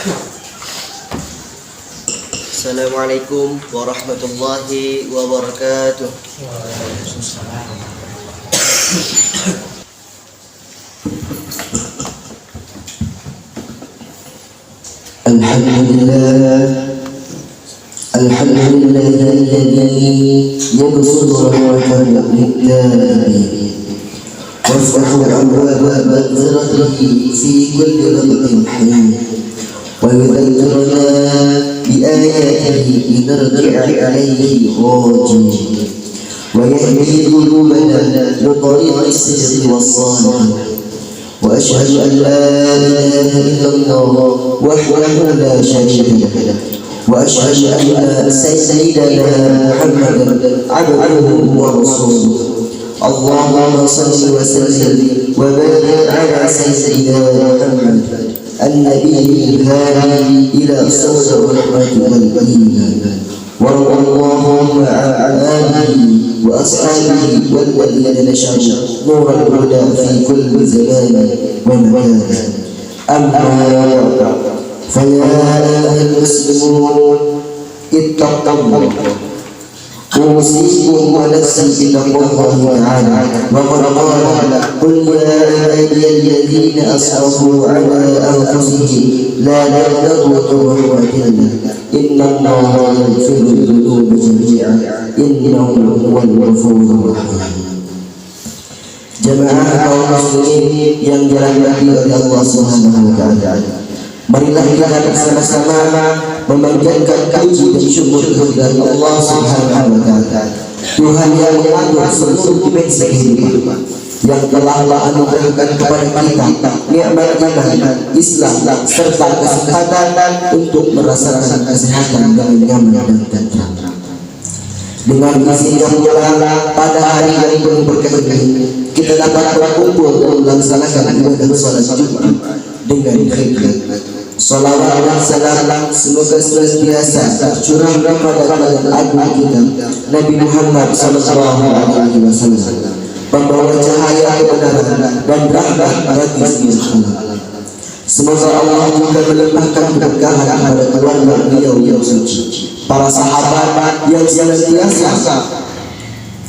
Assalamualaikum warahmatullahi wabarakatuh. Alhamdulillah alladhi yabsutu rahmatahu lil-'ibadi waftahu abwaaba maghfiratihi fi kulli waqtin hin wa yudhakkiruna biayatihi linarji'a ilayhi rajin wa yahdi qulubana li tariqi as-sidqi was-salihin wa ashhadu an la ilaha illallah wahdahu la sharika lahu وأشهد أن سيدنا محمدا عبده ورسوله اللهم صل وسلم وبارك على سيدنا محمد النبي الهادي إلى صوت الرحمة والإيمان وارض اللهم عن آله وأصحابه والذين نشروا نور الهدى في كل زمان ومكان أما بعد فيا أيها المسلمون اتقوا الله أوصيكم ونفسي بتقوى الله تعالى وقد قال قل يا عبادي الذين أسرفوا على أنفسهم لا تقنطوا من رحمة الله إن الله يغفر الذنوب جميعا إنه هو الغفور الرحيم. Jemaah kaum muslimin yang dirahmati oleh Allah Subhanahu wa taala. Marilah kita bersama-sama memanjatkan puji dan syukur kehadirat Allah Subhanahu wa taala. Tuhan yang mengatur seluruh dimensi kehidupan, yang telah menganugerahkan kepada kita nikmat iman, Islam serta kesempatan untuk merasakan kesehatan yang nyaman dan tenteram. Dengan izinnya pula pada hari yang penuh berkah ini kita dapat berkumpul dan melaksanakan ibadah salat Jumat dengan khidmat. Salawat dan salam semoga senantiasa tercurah kepada baginda agung kita Nabi Muhammad sallallahu alaihi wasallam, pembawa cahaya kebenaran dan rahmat bagi seluruh alam. Semoga Allah juga melimpahkan keberkahan kepada keluarga beliau yang suci, para sahabat yang senantiasa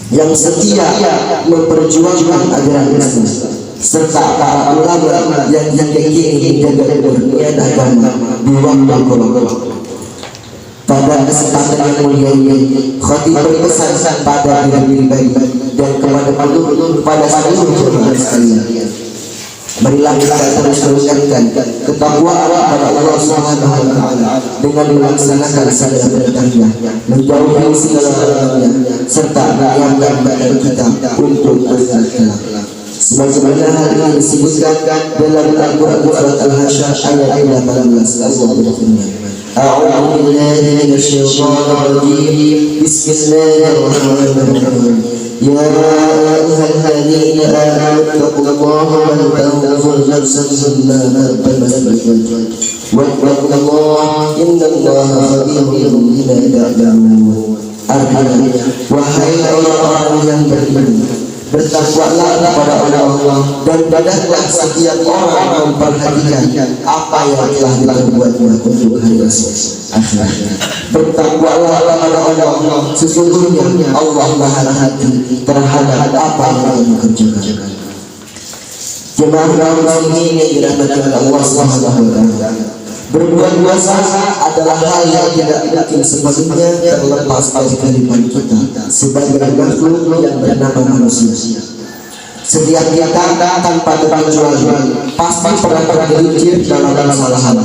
yang setia memperjuangkan ajaran Islam, serta para ulama yang yakini menjaga kemurnian agama di waktu-waktu. Pada kesempatan yang mulia ini, khatib berpesan pada diri pribadi dan kepada seluruh jemaah sekalian. Marilah kita terus meningkatkan ketakwaan pada Allah Subhanahu wa taala dengan melaksanakan segala perintahnya, menjauhi segala larangannya, serta menyiapkan badan kita untuk akhirat kelak. Sebagaimana hal ini disebutkan dalam Al-Quran surat Al-Hasyr ayat 18, Allah berfirman, A'udzu billahi minasyaitonir rajim. Bismillahirrahmanirrahim. Ya ayyuhalladzina amanu taqullaha wal tanzur nafsun ma qaddamat wattaqullaha innallaha khabirun bima ta'malun. Artinya, wahai orang-orang yang beriman, bertakwalah kepada Allah dan hendaklah setiap orang memperhatikan apa yang telah diperbuatnya untuk hari akhirat. Bertakwalah kepada Allah, sesungguhnya Allah Maha Hati terhadap apa yang dikerjakan. Jemaah kaum muslimin yang dirahmati oleh Allah Subhanahu wa taala, berbuat dosa adalah hal yang tidak mungkin sepenuhnya terlepas dari kehidupan kita sebagai makhluk yang bernama manusia. Setiap kita tanpa terkecuali pasti pernah tergelincir dalam kesalahan,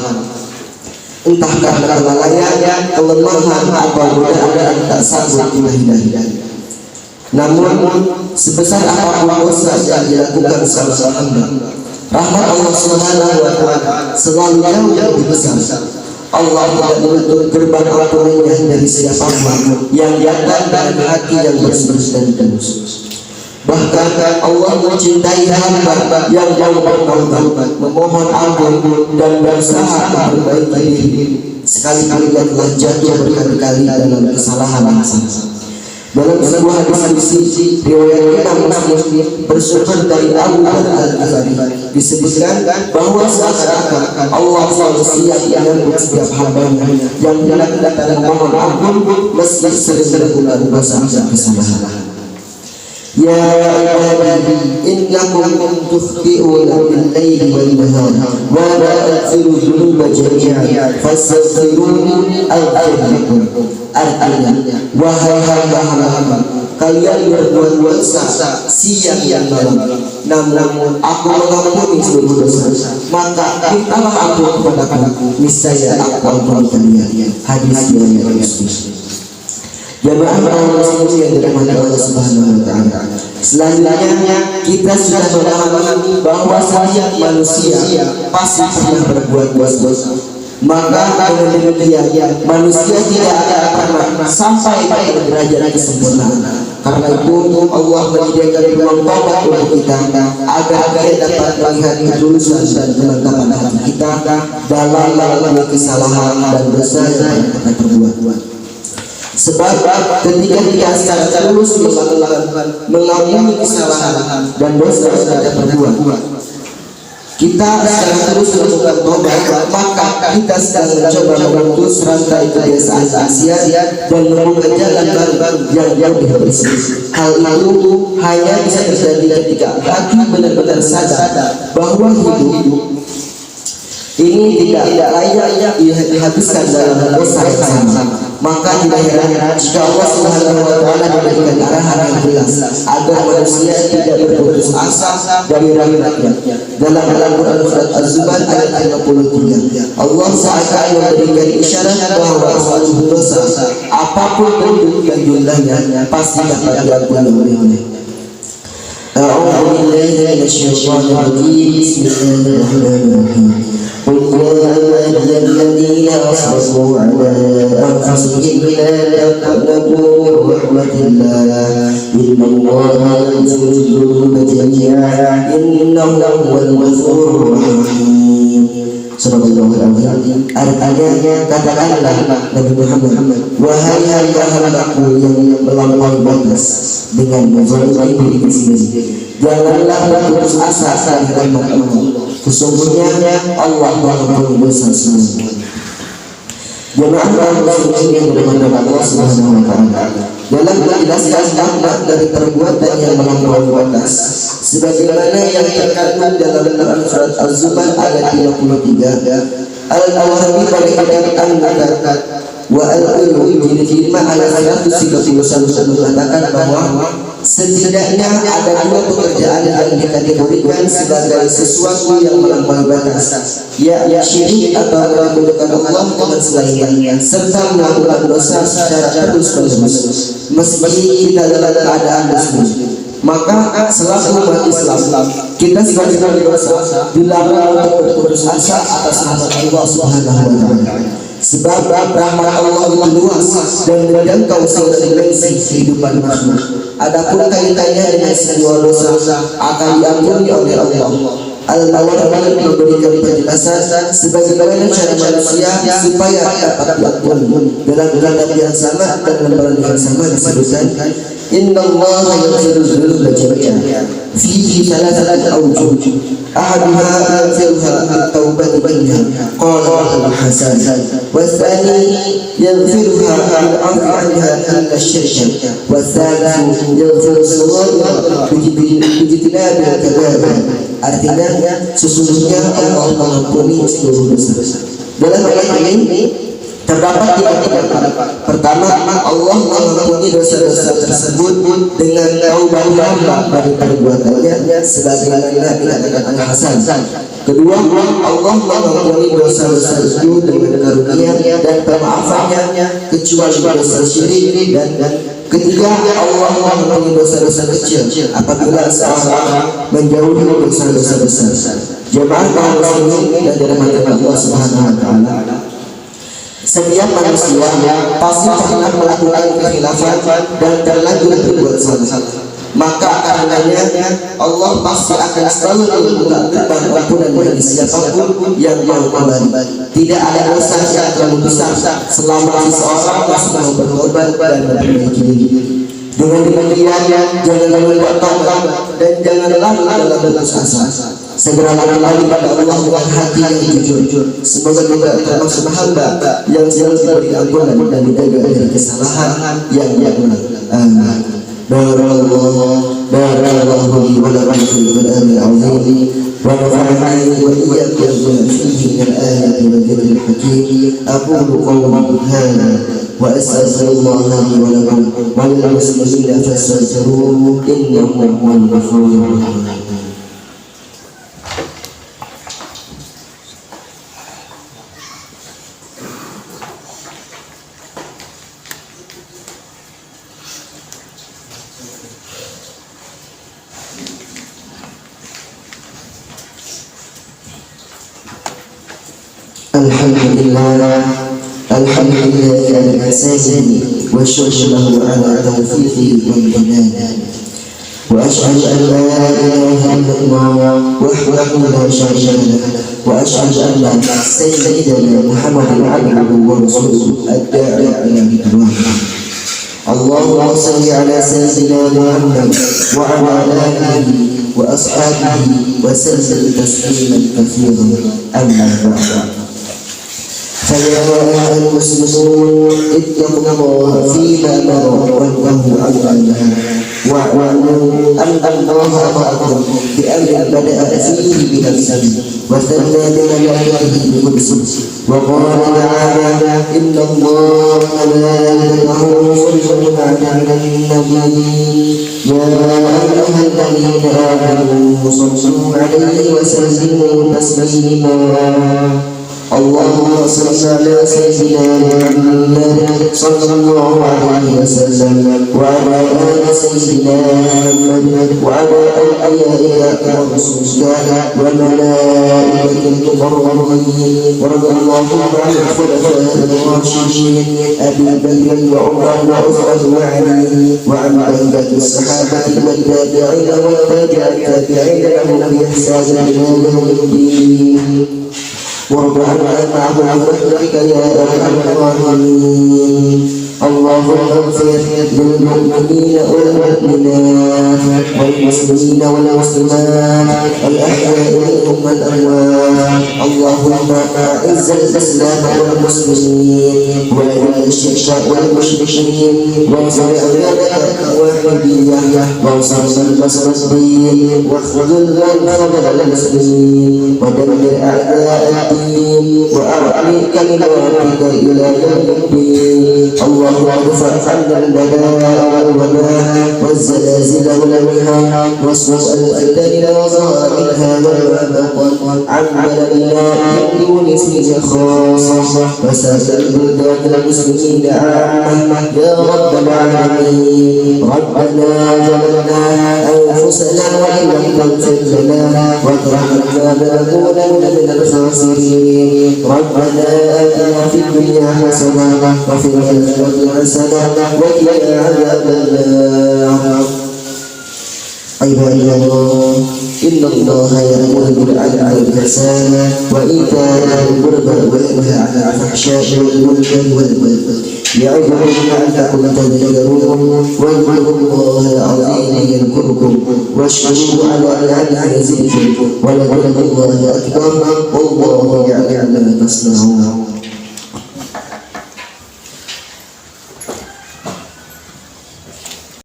entah karena kelalaian, kelemahan, atau godaan tak sanggup kita hindari. Namun sebesar apapun dosa yang dilakukan seorang hamba, rahmat Allah Subhanahu wa taala selalu jauh lebih besar. Allah tidak menutup gerbang ampunannya dari siapapun yang datang dari hati yang bersih dan tulus. Bahkan Allah mencintai hamba yang mau bertaubat, memohon ampun dan berusaha memperbaiki diri, sekalipun ia telah jatuh berkali-kali dalam kesalahan yang sama. Dalam sebuah hadis riwayat Imam Muslim bersumber dari Abu Dzar Al-Ghifari disebutkan bahwa seakan-akan Allah selalu siap menyambut setiap hambanya yang datang memohon ampun meski sering melakukan dosa dan kesalahan. Ya ibadi innakum tukhti'una bil-laili wan-nahar wa la aghfiru dhunuba jami'an fastaghfiruni aghfir lakum. Artinya, wahai hamba-hamba, kalian berbuat dosa siang dan malam, namun aku mengampuni seluruh dosa. Maka mintalah ampun kepadaku, niscaya aku ampuni kalian. Hadis riwayat Muslim. Jamaah kaum muslimin yang dirahmati Allah Subhanahu wa taala. Selanjutnya kita sudah memahami bahwa setiap manusia pasti pernah berbuat dosa. Maka dengan demikian manusia tidak akan pernah sampai pada derajat kesempurnaan. Karena itu Allah menyediakan ruang taubat untuk kita agar kita dapat melihat ketulusan dan kemantapan hati kita dalam melakukan kesalahan dan dosa yang kita perbuat. Sebab ketika kita secara tulus mengampuni kesalahan dan dosa yang kita perbuat, kita secara terus melakukan tobat, maka kita sedang mencoba memutus rantai kebiasaan maksiat dan membuka jalan baru yang lebih bersih. Hal itu hanya bisa terjadi ketika hati benar-benar sadar bahwa hidup ini tidak layak dihabiskan dalam dosa yang sama. Maka tidak heran jika Allah Subhanahu wa taala memberikan arahan yang jelas agar manusia tidak berputus asa dari rahmatnya. Dalam Al-Quran surat Az-Zumar ayat 53, Allah seakan memberikan isyarat bahwa suatu dosa apapun bentuk dan jumlahnya pasti dapat diampuni olehnya. A'udzu billahi minasyaitonir rajim. Bismillahirrahmanirrahim. قل يا عبادي الذين أسرفوا على أنفسهم لا تقنطوا من رحمة الله إن الله يغفر الذنوب جميعا إنه هو الغفور الرحيم. Subhanallah. Artinya katakanlah Nabi Muhammad, wahai hamba-hambaku yang melampaui batas dengan menzalimi diri sendiri, janganlah berputus asa dari rahmat Allah. Sesungguhnya Allah mengampuni dosa semua. Jemaah muslimin yang dirahmati Allah Subhanahu wa taala, dalam menjelaskan dampak dari perbuatan yang melampaui batas sebagaimana yang terkandung dalam Al-Quran surat Az-Zumar ayat 53, Al-Wahabi pada kitab An-Nukat wa Al-Ulum jilid 5 ayat 131 mengatakan bahwa setidaknya ada dua pekerjaan yang dikategorikan sebagai sesuatu yang melampaui batas, yakni syirik atau menyekutukan Allah dengan selainnya, serta melakukan dosa secara terus-menerus meski kita dalam keadaan muslim. Maka selaku umat Islam kita sebagai dosa dilarang untuk berputus asa atas rahmat Allah Subhanahu wa taala. Sebab rahmat Allah itu luas dan menjangkau segala dimensi kehidupan makhluk. Adapun kaitannya dengan semua dosa akan diampuni oleh Allah. Al-Nawawi memberikan penjelasan sebagaimana cara manusia supaya dapat diampuni. Dalam kitab yang sama dan lembaran yang sama disebutkan, Inna Allah yaghfiru dzunuba jami'an fihi thalathatu awjuh ahaduha yaghfiruha at-taubatu minha qala al-Hasan wa tsani yaghfiruha al-'afwu 'anha illa asy-syirk wa tsalithu yaghfiru as-sagha'ira bijtinabi al-kabair. Artinya sesungguhnya Allah mengampuni seluruh dosa. Dalam ayat ini terdapat tiga pendapat. Pertama, Allah mengampuni dosa-dosa tersebut dengan taubat hamba dari perbuatannya sebagaimana dikatakan Al-Hasan. Kedua, Allah mengampuni dosa-dosa itu dengan karunia dan pemaafannya kecuali dosa syirik, dan ketiga, Allah mengampuni dosa-dosa kecil apabila seorang menjauhi dosa-dosa besar. Jemaah kaum muslimin dan dirahmati Allah Subhanahu wa taala, setiap manusia pasti pernah melakukan kekhilafan dan terlanjur berbuat salah. Maka karenanya Allah pasti akan selalu membuka gerbang ampunan bagi siapapun yang mau kembali. Tidak ada dosa yang terlalu besar selama seseorang masih mau bertobat dan memperbaiki diri. Dengan demikian janganlah bertobat dan janganlah dalam putus asa. Segeralah kembali pada Allah dengan hati yang jujur. Semoga kita termasuk hamba yang selalu diberi ampunan dan dijaga dari kesalahan yang benar. Amin. Barakallahu li wa lakum fil Qur'anil azim wa nafa'ani wa iyyakum bima fihi min al-ayati wa dhikril hakim. Aqulu qawli hadha wa astaghfirullaha li wa lakum wa lil muslimina fastaghfiruhu innahu huwal ghafurur rahim. الحمد لله على إحسانه والشكر له على توفيقه وامتنانه وأشهد أن لا إله إلا الله وحده لا شريك له وأشهد أن سيدنا محمدا عبده ورسوله الداعي إلى رضوانه. اللهم صل على سيدنا محمد وعلى آله وأصحابه وسلم تسليما كثيرا. أما بعد، فيا أيها المسلمون اتقوا الله فيما أمر وانهوا عما نهى واعلموا أن الله أمركم بأمر بدأ فيه بنفسه وثنى بملائكته بقدسه وقال تعالى إن الله وملائكته يصلون على النبي يا أيها الذين آمنوا صلوا عليه وسلموا تسليما. اللهم صل على سيدنا محمد صلى الله عليه وسلم وعلى آل سيدنا محمد وعلى أنبيائك ورسلك وملائكة المقربين. ورضي الله عن الخلفاء الراشدين أبي بكر وعمر وعثمان وعلي وعن بقية الصحابة والتابعين والتابعين لهم بإحسان إلى يوم الدين. وارض عنا معهم برحمتك يا ارحم الراحمين. اللهم اغفر للمؤمنين والمؤمنات والمسلمين والمسلمات الاحياء منهم والاموات. اللهم اعز الاسلام والمسلمين واذل الشرك والمشركين وانصر عبادك الوحيديه وانصر نصر الدين واخذل من خذل المسلمين ودمر اعداء الدين واعلي كلماتك الى يوم الدين. اللهم ارفع عنا البلاء والوباء والزلازل والمحن وسوء الفتن وظاهرها والوباء عن بلدنا من دون فيه خاصه وسائر بلدان المسلمين عامه يا رب العالمين. ربنا ظلمنا انفسنا وان لم تغفر لنا وترحمنا لنكونن من الخاسرين. ربنا آتنا في الدنيا حسنه وفي الآخرة حسنة وقنا عذاب النار. عباد الله إن الله يأمر بالعدل والإحسان وإيتاء ذي القربى وينهى عن الفحشاء والمنكر والبغي يعظكم لعلكم تذكرون. واذكروا الله العظيم يذكركم واشكروه على نعمه يزدكم ولذكر الله أكبر والله يعلم ما تصنعون.